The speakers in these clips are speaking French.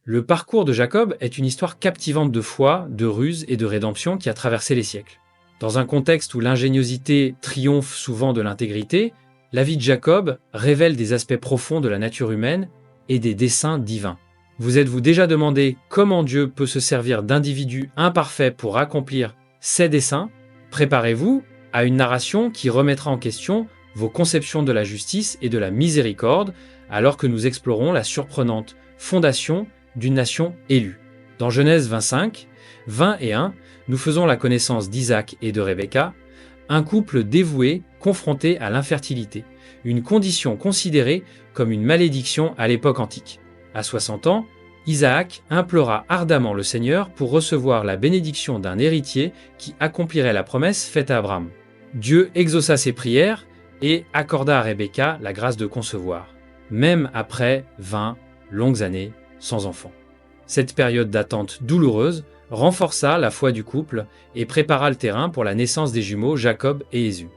Le parcours de Jacob est une histoire captivante de foi, de ruse et de rédemption qui a traversé les siècles. Dans un contexte où l'ingéniosité triomphe souvent de l'intégrité, la vie de Jacob révèle des aspects profonds de la nature humaine et des desseins divins. Vous êtes-vous déjà demandé comment Dieu peut se servir d'individus imparfaits pour accomplir ses desseins? Préparez-vous à une narration qui remettra en question vos conceptions de la justice et de la miséricorde alors que nous explorons la surprenante fondation d'une nation élue. Dans Genèse 25, 20 et 1, nous faisons la connaissance d'Isaac et de Rebecca, un couple dévoué confronté à l'infertilité, une condition considérée comme une malédiction à l'époque antique. À 60 ans, Isaac implora ardemment le Seigneur pour recevoir la bénédiction d'un héritier qui accomplirait la promesse faite à Abraham. Dieu exauça ses prières et accorda à Rebecca la grâce de concevoir, même après 20 longues années sans enfant. Cette période d'attente douloureuse renforça la foi du couple et prépara le terrain pour la naissance des jumeaux Jacob et Ésaü.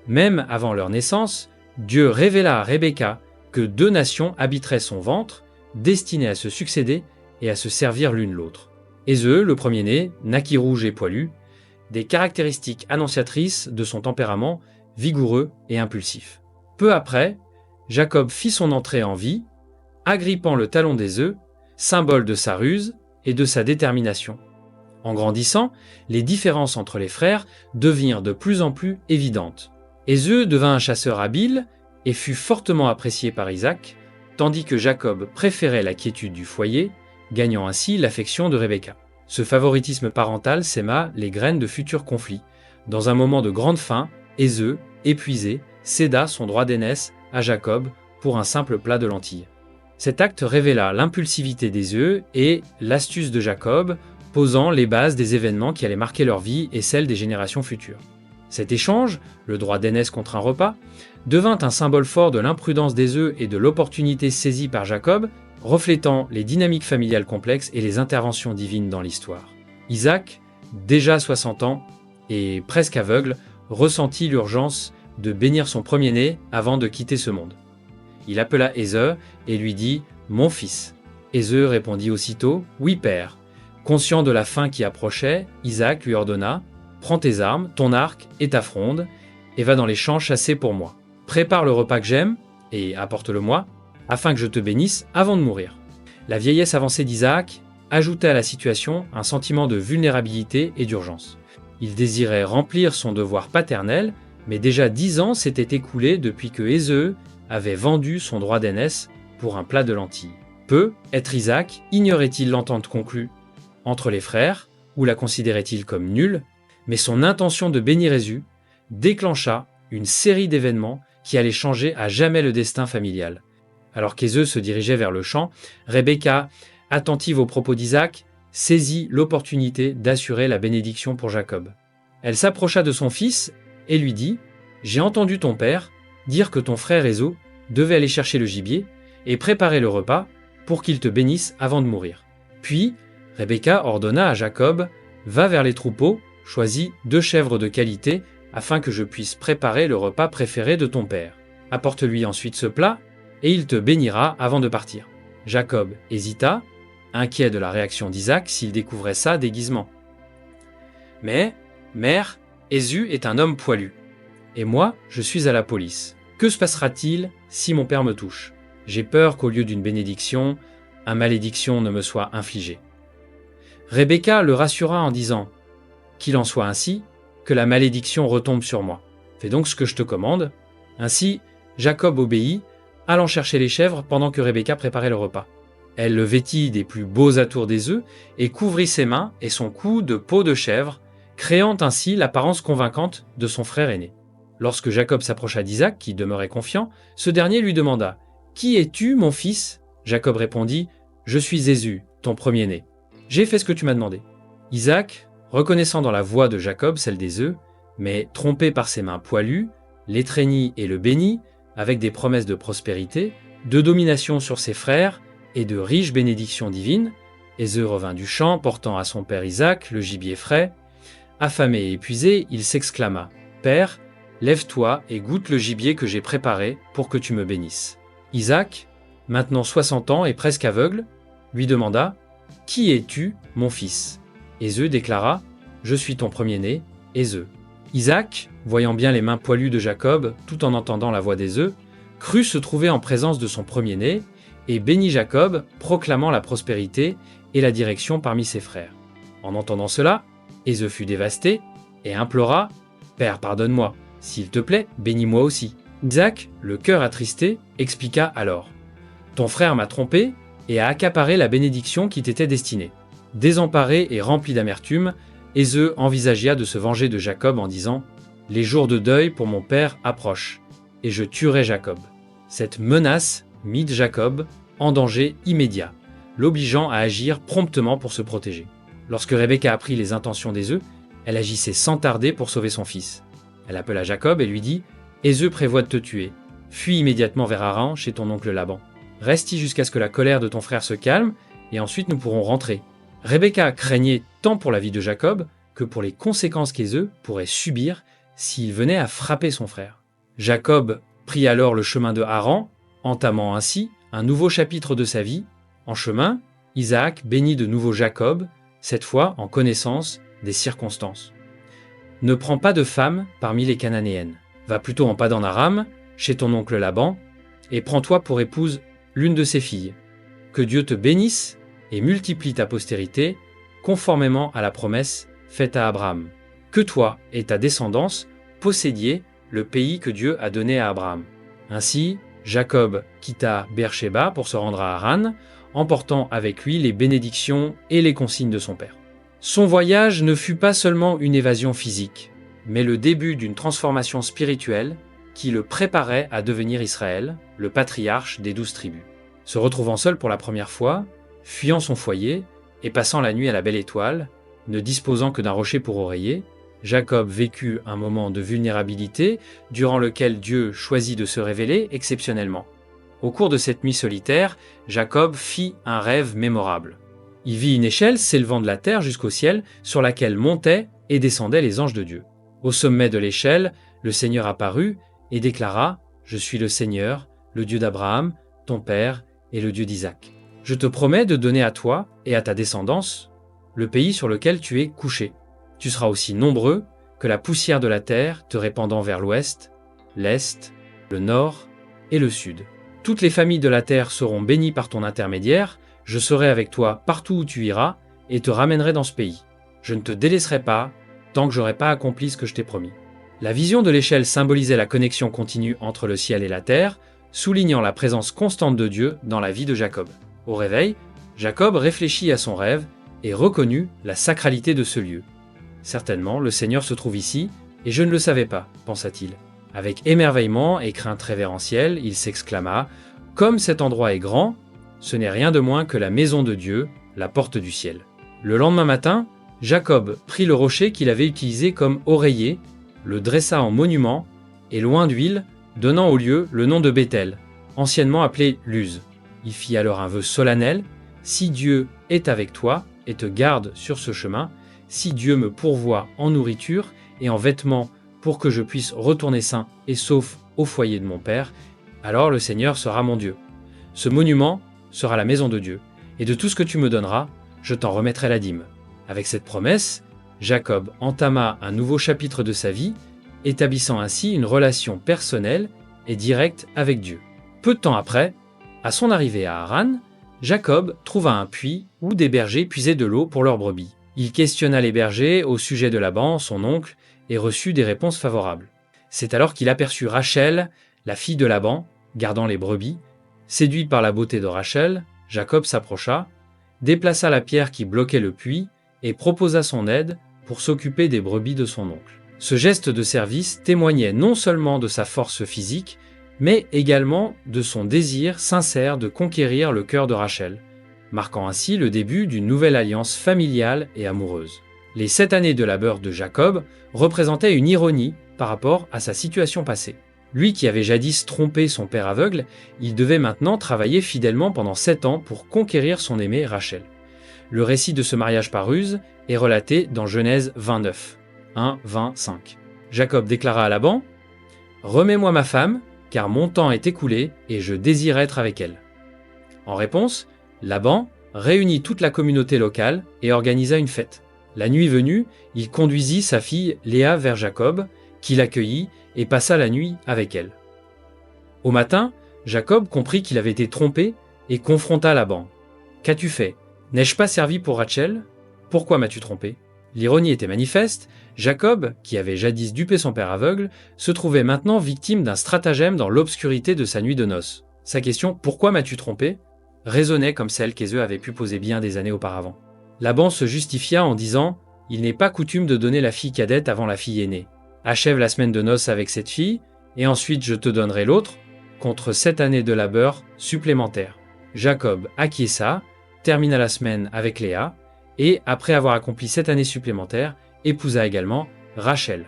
Même avant leur naissance, Dieu révéla à Rebecca que 2 nations habiteraient son ventre, destinées à se succéder et à se servir l'une l'autre. Ésaü, le premier-né, naquit rouge et poilu, des caractéristiques annonciatrices de son tempérament vigoureux et impulsif. Peu après, Jacob fit son entrée en vie, agrippant le talon d'Ésaü, symbole de sa ruse et de sa détermination. En grandissant, les différences entre les frères devinrent de plus en plus évidentes. Ésaü devint un chasseur habile et fut fortement apprécié par Isaac, tandis que Jacob préférait la quiétude du foyer, gagnant ainsi l'affection de Rebecca. Ce favoritisme parental sema les graines de futurs conflits. Dans un moment de grande faim, Ésaü, épuisé, céda son droit d'aînesse à Jacob pour un simple plat de lentilles. Cet acte révéla l'impulsivité d'Ésaü et l'astuce de Jacob, posant les bases des événements qui allaient marquer leur vie et celle des générations futures. Cet échange, le droit d'aînesse contre un repas, devint un symbole fort de l'imprudence d'Ésaü et de l'opportunité saisie par Jacob, reflétant les dynamiques familiales complexes et les interventions divines dans l'histoire. Isaac, déjà 60 ans et presque aveugle, ressentit l'urgence de bénir son premier-né avant de quitter ce monde. Il appela Ésaü et lui dit « Mon fils ». Ésaü répondit aussitôt « Oui, père ». Conscient de la fin qui approchait, Isaac lui ordonna « Prends tes armes, ton arc et ta fronde, et va dans les champs chasser pour moi. Prépare le repas que j'aime, et apporte-le-moi, afin que je te bénisse avant de mourir. » La vieillesse avancée d'Isaac ajoutait à la situation un sentiment de vulnérabilité et d'urgence. Il désirait remplir son devoir paternel, mais déjà 10 ans s'étaient écoulés depuis que Ésaü avait vendu son droit d'aînesse pour un plat de lentilles. Être Isaac ignorait-il l'entente conclue entre les frères, ou la considérait-il comme nulle, mais son intention de bénir Ésaü déclencha une série d'événements qui allaient changer à jamais le destin familial. Alors qu'Ésaü se dirigeait vers le champ, Rebecca, attentive aux propos d'Isaac, saisit l'opportunité d'assurer la bénédiction pour Jacob. Elle s'approcha de son fils et lui dit « J'ai entendu ton père dire que ton frère Ésaü devait aller chercher le gibier et préparer le repas pour qu'il te bénisse avant de mourir. » Puis, Rebecca ordonna à Jacob « Va vers les troupeaux, choisis 2 chèvres de qualité afin que je puisse préparer le repas préféré de ton père. Apporte-lui ensuite ce plat et il te bénira avant de partir. » Jacob hésita, inquiet de la réaction d'Isaac s'il découvrait ça déguisement. « Mais, mère, Ésaü est un homme poilu. Et moi, je suis à la police. Que se passera-t-il si mon père me touche? J'ai peur qu'au lieu d'une bénédiction, une malédiction ne me soit infligée. » Rebecca le rassura en disant « Qu'il en soit ainsi, que la malédiction retombe sur moi. Fais donc ce que je te commande. » Ainsi, Jacob obéit, allant chercher les chèvres pendant que Rebecca préparait le repas. Elle le vêtit des plus beaux atours des œufs et couvrit ses mains et son cou de peau de chèvre, créant ainsi l'apparence convaincante de son frère aîné. Lorsque Jacob s'approcha d'Isaac, qui demeurait confiant, ce dernier lui demanda « Qui es-tu, mon fils ?» Jacob répondit « Je suis Ésaü, ton premier-né. J'ai fait ce que tu m'as demandé. » Isaac, reconnaissant dans la voix de Jacob celle d'Ésaü, mais trompé par ses mains poilues, l'étreignit et le bénit, avec des promesses de prospérité, de domination sur ses frères et de riches bénédictions divines. Ésaü revint du champ, portant à son père Isaac le gibier frais. Affamé et épuisé, il s'exclama « Père, lève-toi et goûte le gibier que j'ai préparé pour que tu me bénisses. » Isaac, maintenant 60 ans et presque aveugle, lui demanda « Qui es-tu, mon fils » Éseu déclara « Je suis ton premier-né, Éseu. » Isaac, voyant bien les mains poilues de Jacob, tout en entendant la voix d'Éseu, crut se trouver en présence de son premier-né, et bénit Jacob, proclamant la prospérité et la direction parmi ses frères. En entendant cela, Éseu fut dévasté, et implora « Père, pardonne-moi, s'il te plaît, bénis-moi aussi. » Isaac, le cœur attristé, expliqua alors « Ton frère m'a trompé et a accaparé la bénédiction qui t'était destinée. » Désemparé et rempli d'amertume, Éseu envisagea de se venger de Jacob en disant « Les jours de deuil pour mon père approchent, et je tuerai Jacob. » Cette menace mit Jacob en danger immédiat, l'obligeant à agir promptement pour se protéger. Lorsque Rebecca apprit les intentions d'Éseu, elle agissait sans tarder pour sauver son fils. Elle appela Jacob et lui dit « Éseu prévoit de te tuer. Fuis immédiatement vers Haran chez ton oncle Laban. Reste y jusqu'à ce que la colère de ton frère se calme, et ensuite nous pourrons rentrer. » Rebecca craignait tant pour la vie de Jacob que pour les conséquences qu'Éseu pourrait subir s'il venait à frapper son frère. Jacob prit alors le chemin de Haran, entamant ainsi un nouveau chapitre de sa vie. En chemin, Isaac bénit de nouveau Jacob, cette fois en connaissance des circonstances. Ne prends pas de femme parmi les Cananéennes. Va plutôt en Padan-Aram, chez ton oncle Laban, et prends-toi pour épouse l'une de ses filles. Que Dieu te bénisse et multiplie ta postérité, conformément à la promesse faite à Abraham. Que toi et ta descendance possédiez le pays que Dieu a donné à Abraham. » Ainsi, Jacob quitta Beer-Shéba pour se rendre à Haran, emportant avec lui les bénédictions et les consignes de son père. Son voyage ne fut pas seulement une évasion physique, mais le début d'une transformation spirituelle qui le préparait à devenir Israël, le patriarche des 12 tribus. Se retrouvant seul pour la première fois, fuyant son foyer et passant la nuit à la belle étoile, ne disposant que d'un rocher pour oreiller, Jacob vécut un moment de vulnérabilité durant lequel Dieu choisit de se révéler exceptionnellement. Au cours de cette nuit solitaire, Jacob fit un rêve mémorable. Il vit une échelle s'élevant de la terre jusqu'au ciel sur laquelle montaient et descendaient les anges de Dieu. Au sommet de l'échelle, le Seigneur apparut et déclara « Je suis le Seigneur, le Dieu d'Abraham, ton père, et le Dieu d'Isaac. Je te promets de donner à toi et à ta descendance le pays sur lequel tu es couché. Tu seras aussi nombreux que la poussière de la terre te répandant vers l'ouest, l'est, le nord et le sud. Toutes les familles de la terre seront bénies par ton intermédiaire, je serai avec toi partout où tu iras et te ramènerai dans ce pays. Je ne te délaisserai pas tant que j'aurai pas accompli ce que je t'ai promis. » La vision de l'échelle symbolisait la connexion continue entre le ciel et la terre, soulignant la présence constante de Dieu dans la vie de Jacob. Au réveil, Jacob réfléchit à son rêve et reconnut la sacralité de ce lieu. « Certainement, le Seigneur se trouve ici, et je ne le savais pas, pensa-t-il. Avec émerveillement et crainte révérentielle, il s'exclama « Comme cet endroit est grand, ce n'est rien de moins que la maison de Dieu, la porte du ciel. » Le lendemain matin, Jacob prit le rocher qu'il avait utilisé comme oreiller, le dressa en monument, et loin d'huile, donnant au lieu le nom de Béthel, anciennement appelé Luz. Il fit alors un vœu solennel « Si Dieu est avec toi et te garde sur ce chemin, si Dieu me pourvoit en nourriture et en vêtements pour que je puisse retourner sain et sauf au foyer de mon père, alors le Seigneur sera mon Dieu. Ce monument sera la maison de Dieu, et de tout ce que tu me donneras, je t'en remettrai la dîme. » Avec cette promesse, Jacob entama un nouveau chapitre de sa vie, établissant ainsi une relation personnelle et directe avec Dieu. Peu de temps après, à son arrivée à Haran, Jacob trouva un puits où des bergers puisaient de l'eau pour leurs brebis. Il questionna les bergers au sujet de Laban, son oncle, et reçut des réponses favorables. C'est alors qu'il aperçut Rachel, la fille de Laban, gardant les brebis. Séduit par la beauté de Rachel, Jacob s'approcha, déplaça la pierre qui bloquait le puits et proposa son aide pour s'occuper des brebis de son oncle. Ce geste de service témoignait non seulement de sa force physique, mais également de son désir sincère de conquérir le cœur de Rachel, marquant ainsi le début d'une nouvelle alliance familiale et amoureuse. Les 7 années de labeur de Jacob représentaient une ironie par rapport à sa situation passée. Lui qui avait jadis trompé son père aveugle, il devait maintenant travailler fidèlement pendant 7 ans pour conquérir son aimée Rachel. Le récit de ce mariage par ruse est relaté dans Genèse 29, 1, 20, 5. Jacob déclara à Laban « Remets-moi ma femme, car mon temps est écoulé et je désire être avec elle. » En réponse, Laban, réunit toute la communauté locale et organisa une fête. La nuit venue, il conduisit sa fille Léa vers Jacob, qui l'accueillit et passa la nuit avec elle. Au matin, Jacob comprit qu'il avait été trompé et confronta Laban. « Qu'as-tu fait? N'ai-je pas servi pour Rachel? Pourquoi m'as-tu trompé ?» L'ironie était manifeste. Jacob, qui avait jadis dupé son père aveugle, se trouvait maintenant victime d'un stratagème dans l'obscurité de sa nuit de noces. Sa question « Pourquoi m'as-tu trompé ?» résonnait comme celle qu'Éseu avait pu poser bien des années auparavant. Laban se justifia en disant « Il n'est pas coutume de donner la fille cadette avant la fille aînée. Achève la semaine de noces avec cette fille, et ensuite je te donnerai l'autre, contre 7 années de labeur supplémentaires. » Jacob acquiesça, termina la semaine avec Léa, et, après avoir accompli 7 années supplémentaires, épousa également Rachel.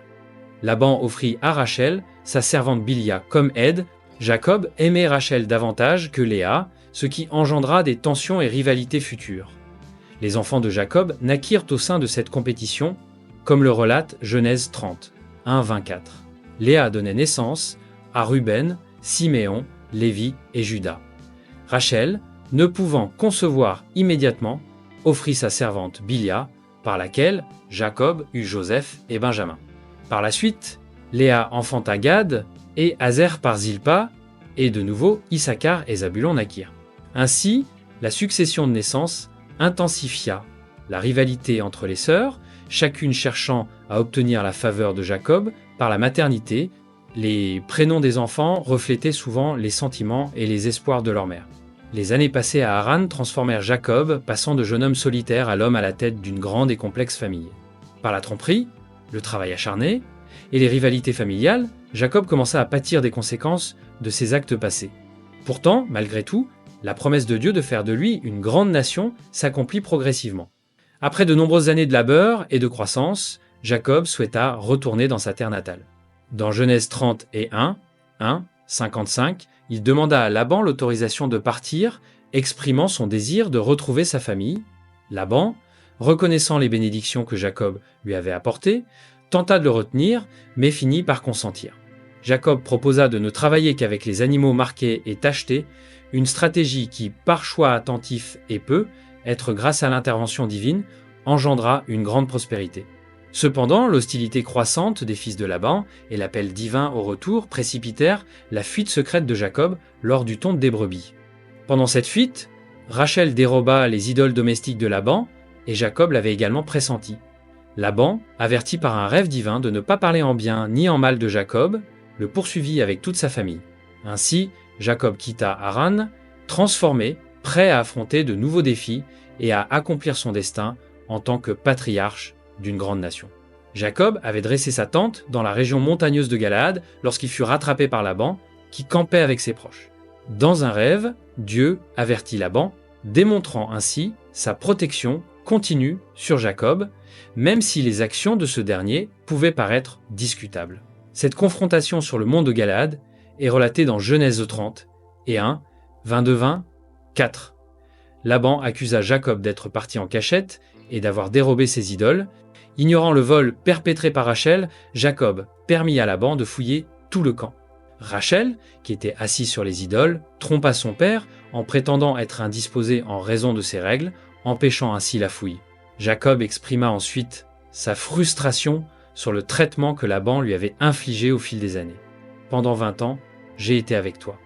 Laban offrit à Rachel sa servante Bilha comme aide. Jacob aimait Rachel davantage que Léa, ce qui engendra des tensions et rivalités futures. Les enfants de Jacob naquirent au sein de cette compétition, comme le relate Genèse 30, 1-24. Léa donnait naissance à Ruben, Siméon, Lévi et Juda. Rachel, ne pouvant concevoir immédiatement, offrit sa servante Bilha, par laquelle Jacob eut Joseph et Benjamin. Par la suite, Léa enfanta Gad et Azer par Zilpa, et de nouveau Issachar et Zabulon naquirent. Ainsi, la succession de naissances intensifia la rivalité entre les sœurs, chacune cherchant à obtenir la faveur de Jacob par la maternité. Les prénoms des enfants reflétaient souvent les sentiments et les espoirs de leur mère. Les années passées à Haran transformèrent Jacob, passant de jeune homme solitaire à l'homme à la tête d'une grande et complexe famille. Par la tromperie, le travail acharné et les rivalités familiales, Jacob commença à pâtir des conséquences de ses actes passés. Pourtant, malgré tout, la promesse de Dieu de faire de lui une grande nation s'accomplit progressivement. Après de nombreuses années de labeur et de croissance, Jacob souhaita retourner dans sa terre natale. Dans Genèse 30 et 55, il demanda à Laban l'autorisation de partir, exprimant son désir de retrouver sa famille. Laban, reconnaissant les bénédictions que Jacob lui avait apportées, tenta de le retenir, mais finit par consentir. Jacob proposa de ne travailler qu'avec les animaux marqués et tachetés, une stratégie qui, par choix attentif et peu, être grâce à l'intervention divine, engendra une grande prospérité. Cependant, l'hostilité croissante des fils de Laban et l'appel divin au retour précipitèrent la fuite secrète de Jacob lors du tonte des brebis. Pendant cette fuite, Rachel déroba les idoles domestiques de Laban et Jacob l'avait également pressenti. Laban, averti par un rêve divin de ne pas parler en bien ni en mal de Jacob, le poursuivit avec toute sa famille. Ainsi, Jacob quitta Haran, transformé, prêt à affronter de nouveaux défis et à accomplir son destin en tant que patriarche d'une grande nation. Jacob avait dressé sa tente dans la région montagneuse de Galaad lorsqu'il fut rattrapé par Laban, qui campait avec ses proches. Dans un rêve, Dieu avertit Laban, démontrant ainsi sa protection continue sur Jacob, même si les actions de ce dernier pouvaient paraître discutables. Cette confrontation sur le mont de Galaad est relatée dans Genèse 30 et 4. Laban accusa Jacob d'être parti en cachette et d'avoir dérobé ses idoles. Ignorant le vol perpétré par Rachel, Jacob permit à Laban de fouiller tout le camp. Rachel, qui était assise sur les idoles, trompa son père en prétendant être indisposée en raison de ses règles, empêchant ainsi la fouille. Jacob exprima ensuite sa frustration sur le traitement que Laban lui avait infligé au fil des années. « Pendant 20 ans, j'ai été avec toi.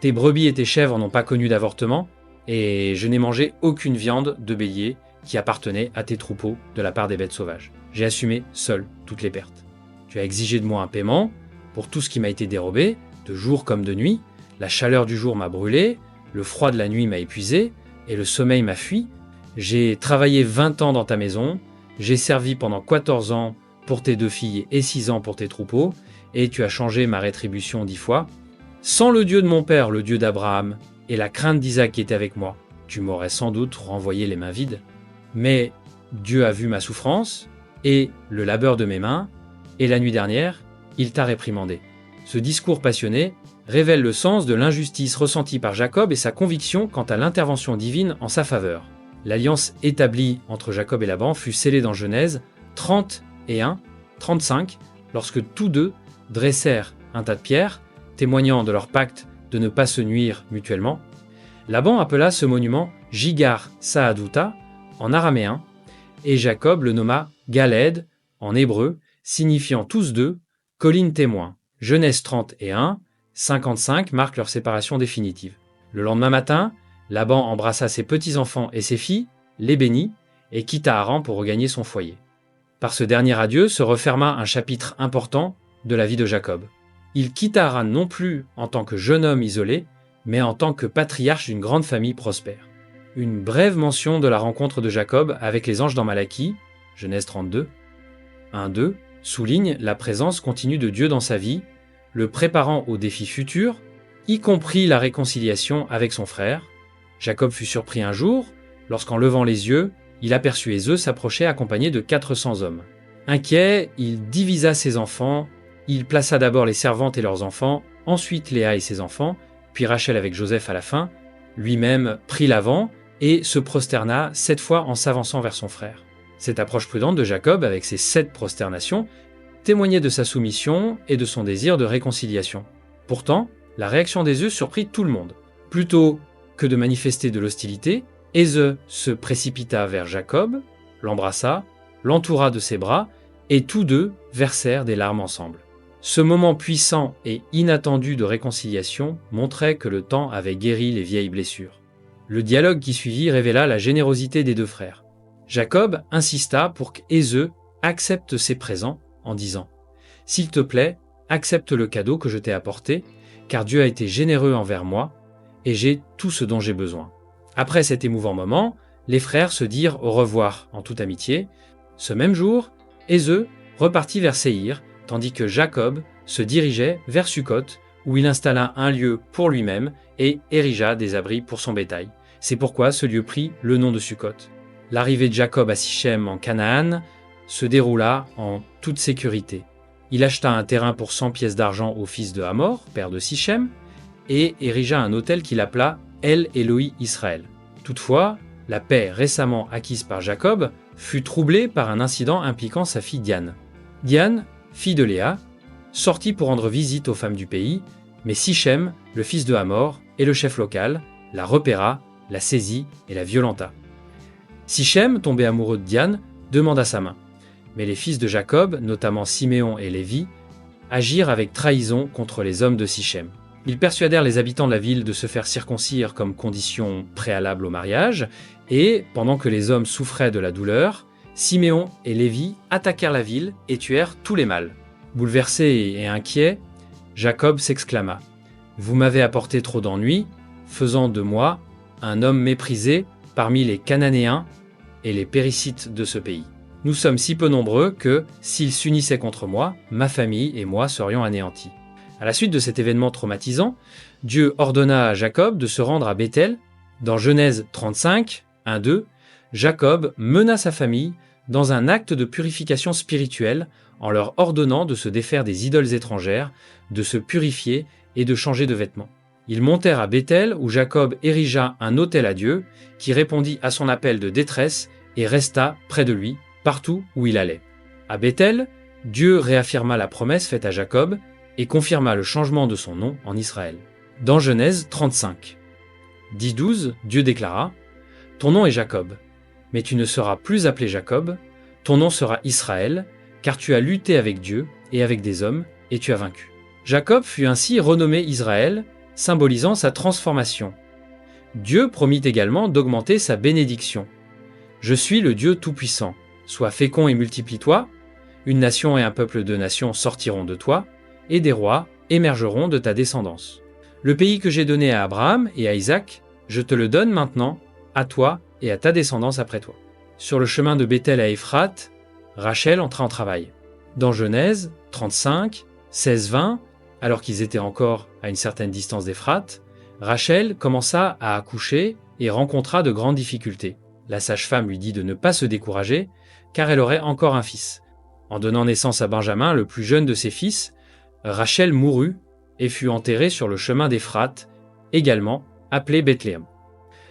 Tes brebis et tes chèvres n'ont pas connu d'avortement, et je n'ai mangé aucune viande de bélier qui appartenait à tes troupeaux de la part des bêtes sauvages. J'ai assumé seul toutes les pertes. Tu as exigé de moi un paiement pour tout ce qui m'a été dérobé, de jour comme de nuit. La chaleur du jour m'a brûlé, le froid de la nuit m'a épuisé, et le sommeil m'a fui. J'ai travaillé 20 ans dans ta maison, j'ai servi pendant 14 ans pour tes 2 filles et 6 ans pour tes troupeaux, et tu as changé ma rétribution 10 fois. Sans le Dieu de mon père, le Dieu d'Abraham, et la crainte d'Isaac qui était avec moi, tu m'aurais sans doute renvoyé les mains vides. Mais Dieu a vu ma souffrance et le labeur de mes mains, et la nuit dernière, il t'a réprimandé. » Ce discours passionné révèle le sens de l'injustice ressentie par Jacob et sa conviction quant à l'intervention divine en sa faveur. L'alliance établie entre Jacob et Laban fut scellée dans Genèse 30 et 35, lorsque tous deux dressèrent un tas de pierres, témoignant de leur pacte de ne pas se nuire mutuellement. Laban appela ce monument Jigar Saaduta en araméen, et Jacob le nomma Galed en hébreu, signifiant tous deux colline témoin. Genèse 31, 55 marque leur séparation définitive. Le lendemain matin, Laban embrassa ses petits-enfants et ses filles, les bénit, et quitta Haran pour regagner son foyer. Par ce dernier adieu se referma un chapitre important de la vie de Jacob. Il quitta Haran non plus en tant que jeune homme isolé, mais en tant que patriarche d'une grande famille prospère. Une brève mention de la rencontre de Jacob avec les anges dans Malachie, Genèse 32, 1-2, souligne la présence continue de Dieu dans sa vie, le préparant aux défis futurs, y compris la réconciliation avec son frère. Jacob fut surpris un jour, lorsqu'en levant les yeux, il aperçut Ésau s'approcher accompagné de 400 hommes. Inquiet, il divisa ses enfants, il plaça d'abord les servantes et leurs enfants, ensuite Léa et ses enfants, puis Rachel avec Joseph à la fin, lui-même prit l'avant et se prosterna 7 fois en s'avançant vers son frère. Cette approche prudente de Jacob, avec ses 7 prosternations, témoignait de sa soumission et de son désir de réconciliation. Pourtant, la réaction d'Ésau surprit tout le monde. Plutôt que de manifester de l'hostilité, Ésau se précipita vers Jacob, l'embrassa, l'entoura de ses bras, et tous deux versèrent des larmes ensemble. Ce moment puissant et inattendu de réconciliation montrait que le temps avait guéri les vieilles blessures. Le dialogue qui suivit révéla la générosité des deux frères. Jacob insista pour qu'Ésau accepte ses présents en disant « S'il te plaît, accepte le cadeau que je t'ai apporté, car Dieu a été généreux envers moi, et j'ai tout ce dont j'ai besoin. » Après cet émouvant moment, les frères se dirent au revoir en toute amitié. Ce même jour, Ésau repartit vers Séhir, tandis que Jacob se dirigeait vers Sukkot, où il installa un lieu pour lui-même et érigea des abris pour son bétail. C'est pourquoi ce lieu prit le nom de Sukkot. L'arrivée de Jacob à Sichem en Canaan se déroula en toute sécurité. Il acheta un terrain pour 100 pièces d'argent au fils de Hamor, père de Sichem, et érigea un autel qu'il appela El Elohi Israël. Toutefois, la paix récemment acquise par Jacob fut troublée par un incident impliquant sa fille Diane. Diane, fille de Léa, sortit pour rendre visite aux femmes du pays, mais Sichem, le fils de Hamor, et le chef local, la repéra, la saisit et la violenta. Sichem, tombé amoureux de Diane, demanda sa main. Mais les fils de Jacob, notamment Siméon et Lévi, agirent avec trahison contre les hommes de Sichem. Ils persuadèrent les habitants de la ville de se faire circoncire comme condition préalable au mariage, et, pendant que les hommes souffraient de la douleur, Siméon et Lévi attaquèrent la ville et tuèrent tous les mâles. Bouleversé et inquiet, Jacob s'exclama « Vous m'avez apporté trop d'ennuis, faisant de moi un homme méprisé parmi les Cananéens et les Péricites de ce pays. Nous sommes si peu nombreux que, s'ils s'unissaient contre moi, ma famille et moi serions anéantis. » À la suite de cet événement traumatisant, Dieu ordonna à Jacob de se rendre à Béthel. Dans Genèse 35, 1-2, Jacob mena sa famille dans un acte de purification spirituelle en leur ordonnant de se défaire des idoles étrangères, de se purifier et de changer de vêtements. Ils montèrent à Béthel où Jacob érigea un autel à Dieu qui répondit à son appel de détresse et resta près de lui partout où il allait. À Béthel, Dieu réaffirma la promesse faite à Jacob et confirma le changement de son nom en Israël. Dans Genèse 35, 10-12, Dieu déclara « Ton nom est Jacob, mais tu ne seras plus appelé Jacob, ton nom sera Israël, car tu as lutté avec Dieu et avec des hommes, et tu as vaincu. » Jacob fut ainsi renommé Israël, symbolisant sa transformation. Dieu promit également d'augmenter sa bénédiction. « Je suis le Dieu Tout-Puissant, sois fécond et multiplie-toi, une nation et un peuple de nations sortiront de toi, et des rois émergeront de ta descendance. Le pays que j'ai donné à Abraham et à Isaac, je te le donne maintenant, à toi et à ta descendance après toi. » Sur le chemin de Béthel à Éphrate, Rachel entra en travail. Dans Genèse 35, 16-20, alors qu'ils étaient encore à une certaine distance d'Éphrate, Rachel commença à accoucher et rencontra de grandes difficultés. La sage-femme lui dit de ne pas se décourager, car elle aurait encore un fils. En donnant naissance à Benjamin, le plus jeune de ses fils, Rachel mourut et fut enterrée sur le chemin d'Éphrate, également appelé Bethléem.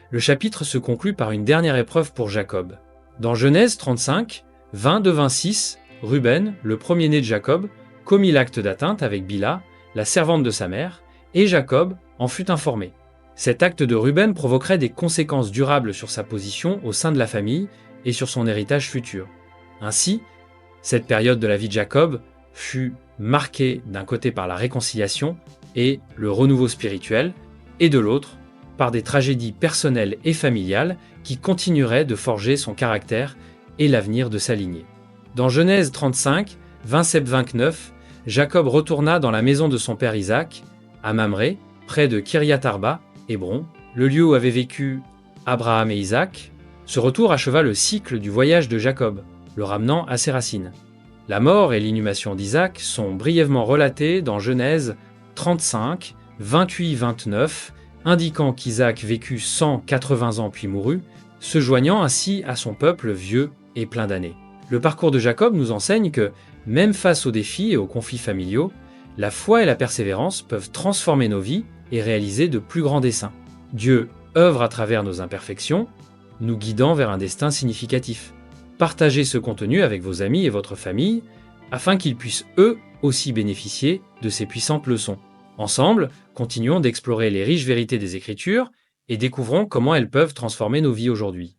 Le chapitre se conclut par une dernière épreuve pour Jacob. Dans Genèse 35, 20-26, Ruben, le premier-né de Jacob, commit l'acte d'atteinte avec Bila, la servante de sa mère, et Jacob en fut informé. Cet acte de Ruben provoquerait des conséquences durables sur sa position au sein de la famille et sur son héritage futur. Ainsi, cette période de la vie de Jacob fut marquée d'un côté par la réconciliation et le renouveau spirituel, et de l'autre par des tragédies personnelles et familiales qui continueraient de forger son caractère et l'avenir de sa lignée. Dans Genèse 35, 27-29, Jacob retourna dans la maison de son père Isaac, à Mamré, près de Kiryat-Arba, Hébron, le lieu où avaient vécu Abraham et Isaac. Ce retour acheva le cycle du voyage de Jacob, le ramenant à ses racines. La mort et l'inhumation d'Isaac sont brièvement relatées dans Genèse 35, 28-29, indiquant qu'Isaac vécut 180 ans puis mourut, se joignant ainsi à son peuple vieux et plein d'années. Le parcours de Jacob nous enseigne que, même face aux défis et aux conflits familiaux, la foi et la persévérance peuvent transformer nos vies et réaliser de plus grands desseins. Dieu œuvre à travers nos imperfections, nous guidant vers un destin significatif. Partagez ce contenu avec vos amis et votre famille, afin qu'ils puissent eux aussi bénéficier de ces puissantes leçons. Ensemble, continuons d'explorer les riches vérités des Écritures et découvrons comment elles peuvent transformer nos vies aujourd'hui.